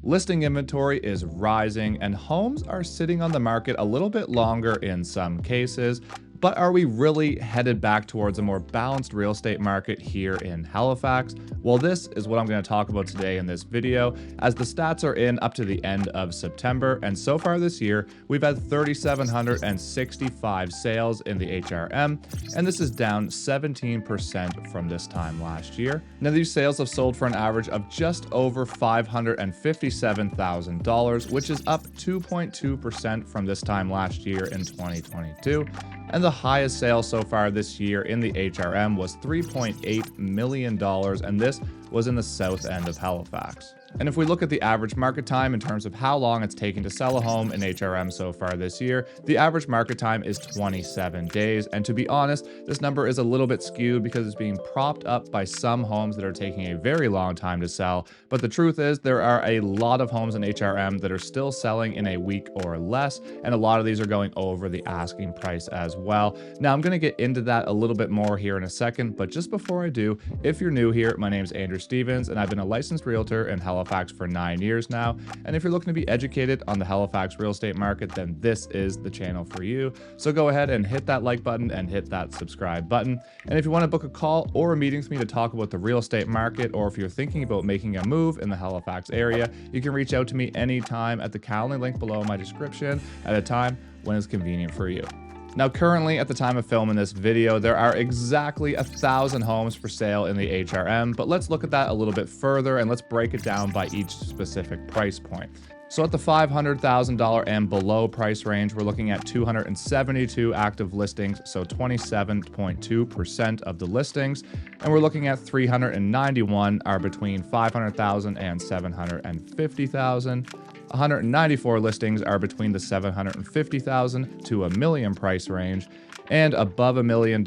Listing inventory is rising and homes are sitting on the market a little bit longer in some cases. But are we really headed back towards a more balanced real estate market here in Halifax? Well, this is what I'm going to talk about today in this video, as the stats are in up to the end of September, and so far this year, we've had 3,765 sales in the HRM, and this is down 17% from this time last year. Now, these sales have sold for an average of just over $557,000, which is up 2.2% from this time last year in 2022. And the highest sale so far this year in the HRM was $3.8 million, and this was in the south end of Halifax. And if we look at the average market time in terms of how long it's taken to sell a home in HRM so far this year, the average market time is 27 days. And to be honest, this number is a little bit skewed because it's being propped up by some homes that are taking a very long time to sell. But the truth is there are a lot of homes in HRM that are still selling in a week or less, and a lot of these are going over the asking price as well. Now, I'm going to get into that a little bit more here in a second, but just before I do, if you're new here, my name is Andrew Stevens, and I've been a licensed realtor in Halifax for 9 years now. And if you're looking to be educated on the Halifax real estate market, then this is the channel for you. So go ahead and hit that like button and hit that subscribe button. And if you want to book a call or a meeting with me to talk about the real estate market, or if you're thinking about making a move in the Halifax area, you can reach out to me anytime at the Calendly link below my description at a time when it's convenient for you. Now, currently, at the time of filming this video, there are exactly 1,000 homes for sale in the HRM, but let's look at that a little bit further and let's break it down by each specific price point. So at the $500,000 and below price range, we're looking at 272 active listings, so 27.2% of the listings. And we're looking at 391 are between $500,000 and $750,000. 194 listings are between the $750,000 to $1 million price range, and above $1 million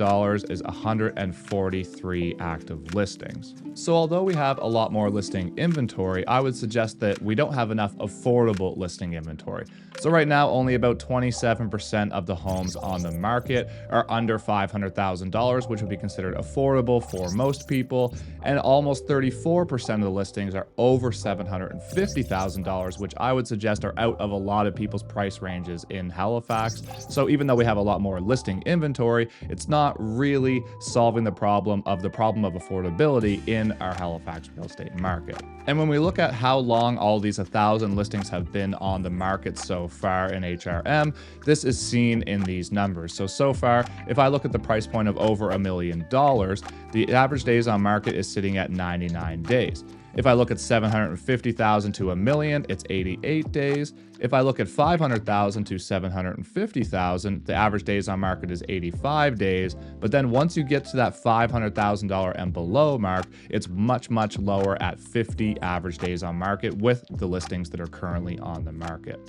is 143 active listings. So although we have a lot more listing inventory, I would suggest that we don't have enough affordable listing inventory. So right now, only about 27% of the homes on the market are under $500,000, which would be considered affordable for most people, and almost 34% of the listings are over $750,000, which I would suggest are out of a lot of people's price ranges in Halifax. So even though we have a lot more listing inventory, it's not really solving the problem of affordability in our Halifax real estate market. And when we look at how long all these 1,000 listings have been on the market so far in HRM, this is seen in these numbers. So far, if I look at the price point of over $1 million, the average days on market is sitting at 99 days. If I look at $750,000 to $1 million, it's 88 days. If I look at $500,000 to $750,000, the average days on market is 85 days. But then once you get to that $500,000 and below mark, it's much, much lower at 50 average days on market with the listings that are currently on the market.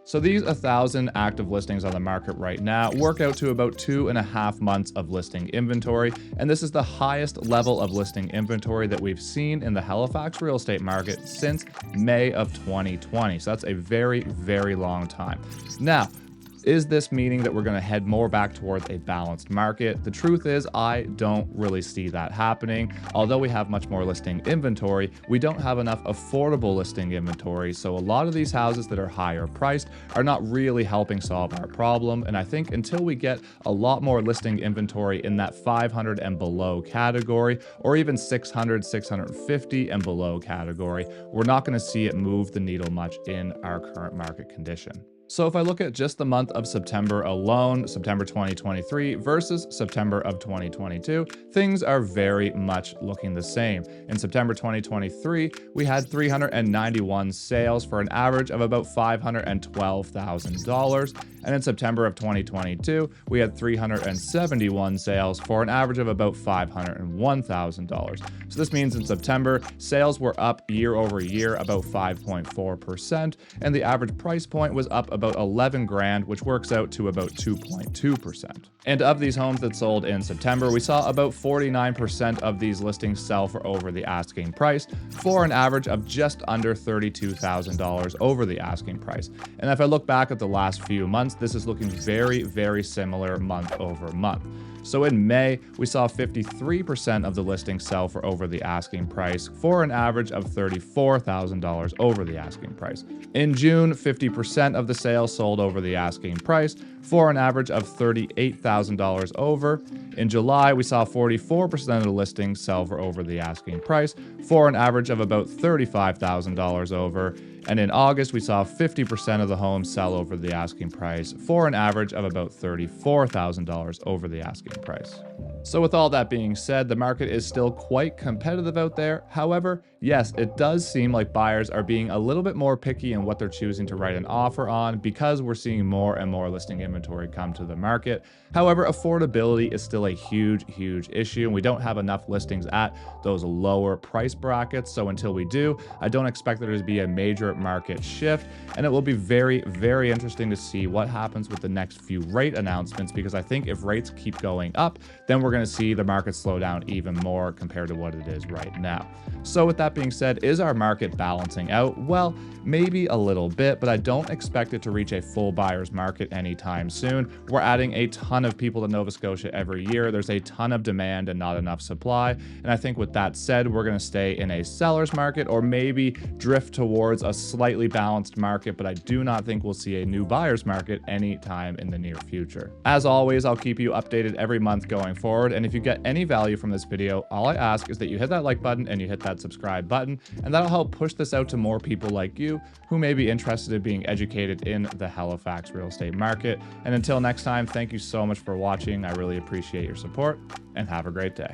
So these 1,000 active listings on the market right now work out to about 2.5 months of listing inventory. And this is the highest level of listing inventory that we've seen in the Halifax real estate market since May of 2020. So that's a very, very long time. Now, is this meaning that we're going to head more back towards a balanced market? The truth is, I don't really see that happening. Although we have much more listing inventory, we don't have enough affordable listing inventory. So a lot of these houses that are higher priced are not really helping solve our problem. And I think until we get a lot more listing inventory in that 500 and below category, or even 600, 650 and below category, we're not going to see it move the needle much in our current market condition. So if I look at just the month of September alone, September 2023 versus September of 2022, things are very much looking the same. In September 2023, we had 391 sales for an average of about $512,000. And in September of 2022, we had 371 sales for an average of about $501,000. So this means in September, sales were up year over year about 5.4%, and the average price point was up about 11 grand, which works out to about 2.2%. And of these homes that sold in September, we saw about 49% of these listings sell for over the asking price, for an average of just under $32,000 over the asking price. And if I look back at the last few months, this is looking very, very similar month over month. So in May, we saw 53% of the listings sell for over the asking price for an average of $34,000 over the asking price. In June, 50% of the sales sold over the asking price for an average of $38,000 over. In July, we saw 44% of the listings sell for over the asking price for an average of about $35,000 over. And in August, we saw 50% of the homes sell over the asking price for an average of about $34,000 over the asking price. So with all that being said, the market is still quite competitive out there. However, yes, it does seem like buyers are being a little bit more picky in what they're choosing to write an offer on because we're seeing more and more listing inventory come to the market. However, affordability is still a huge issue, and we don't have enough listings at those lower price brackets. So until we do, I don't expect there to be a major market shift, and it will be very interesting to see what happens with the next few rate announcements, because I think if rates keep going up, then we're going to see the market slow down even more compared to what it is right now. So with that being said, is our market balancing out? Well, maybe a little bit, but I don't expect it to reach a full buyer's market anytime soon. We're adding a ton of people to Nova Scotia every year. There's a ton of demand and not enough supply. And I think with that said, we're going to stay in a seller's market or maybe drift towards a slightly balanced market, but I do not think we'll see a new buyer's market anytime in the near future. As always, I'll keep you updated every month going forward. And if you get any value from this video, all I ask is that you hit that like button and you hit that subscribe button, and that'll help push this out to more people like you who may be interested in being educated in the Halifax real estate market. And until next time, thank you so much for watching. I really appreciate your support, and have a great day.